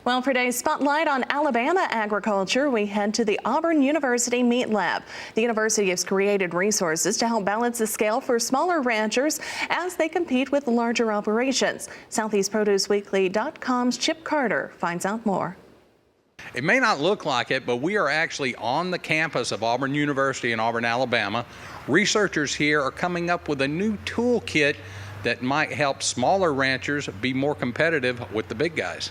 Well, for today's Spotlight on Alabama Agriculture, we head to the Auburn University Meat Lab. The university has created resources to help balance the scale for smaller ranchers as they compete with larger operations. SoutheastProduceWeekly.com's Chip Carter finds out more. It may not look like it, but we are actually on the campus of Auburn University in Auburn, Alabama. Researchers here are coming up with a new toolkit that might help smaller ranchers be more competitive with the big guys.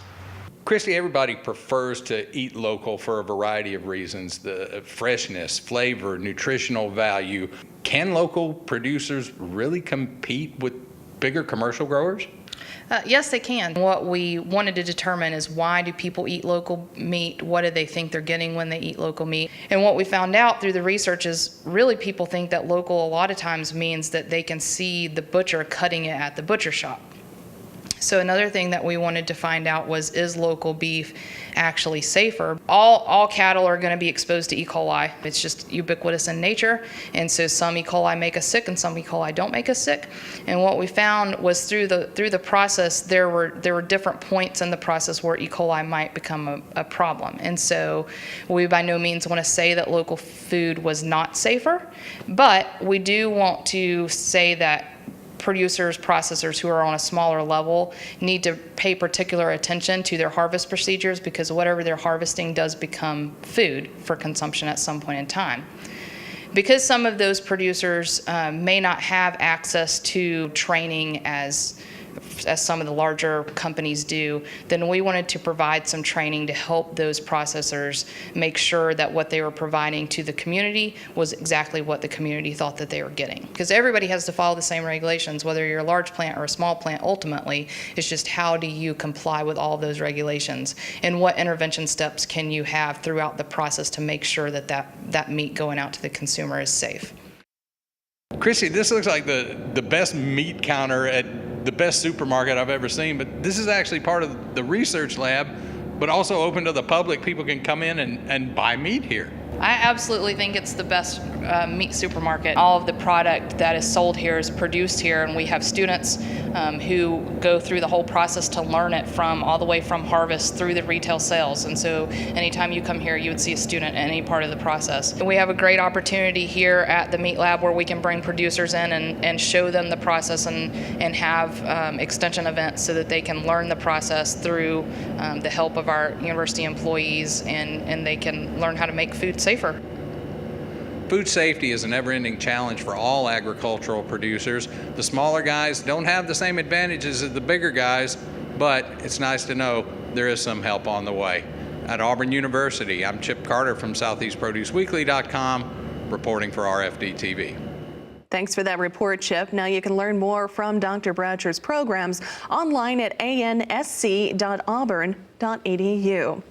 Christy, everybody prefers to eat local for a variety of reasons: the freshness, flavor, nutritional value. Can local producers really compete with bigger commercial growers? Yes, they can. What we wanted to determine is, why do people eat local meat? What do they think they're getting when they eat local meat? And what we found out through the research is, really people think that local a lot of times means that they can see the butcher cutting it at the butcher shop. So another thing that we wanted to find out was, is local beef actually safer? All cattle are going to be exposed to E. coli. It's just ubiquitous in nature. And so some E. coli make us sick and some E. coli don't make us sick. And what we found was, through the process, there were different points in the process where E. coli might become a problem. And so we by no means want to say that local food was not safer, but we do want to say that producers, processors who are on a smaller level need to pay particular attention to their harvest procedures, because whatever they're harvesting does become food for consumption at some point in time. Because some of those producers may not have access to training as some of the larger companies do, then we wanted to provide some training to help those processors make sure that what they were providing to the community was exactly what the community thought that they were getting. Because everybody has to follow the same regulations, whether you're a large plant or a small plant. Ultimately, it's just, how do you comply with all of those regulations, and what intervention steps can you have throughout the process to make sure that that meat going out to the consumer is safe. Christy, this looks like the best meat counter at the best supermarket I've ever seen, but this is actually part of the research lab, but also open to the public. People can come in and buy meat here. I absolutely think it's the best meat supermarket. All of the product that is sold here is produced here, and we have students who go through the whole process to learn it, from all the way from harvest through the retail sales. And so anytime you come here, you would see a student in any part of the process. And we have a great opportunity here at the Meat Lab where we can bring producers in and show them the process, and have extension events so that they can learn the process through the help of our university employees, and they can learn how to make food safer. Food safety is a never-ending challenge for all agricultural producers. The smaller guys don't have the same advantages as the bigger guys, but it's nice to know there is some help on the way. At Auburn University, I'm Chip Carter from SoutheastProduceWeekly.com, reporting for RFD-TV. Thanks for that report, Chip. Now you can learn more from Dr. Bratcher's programs online at ansc.auburn.edu.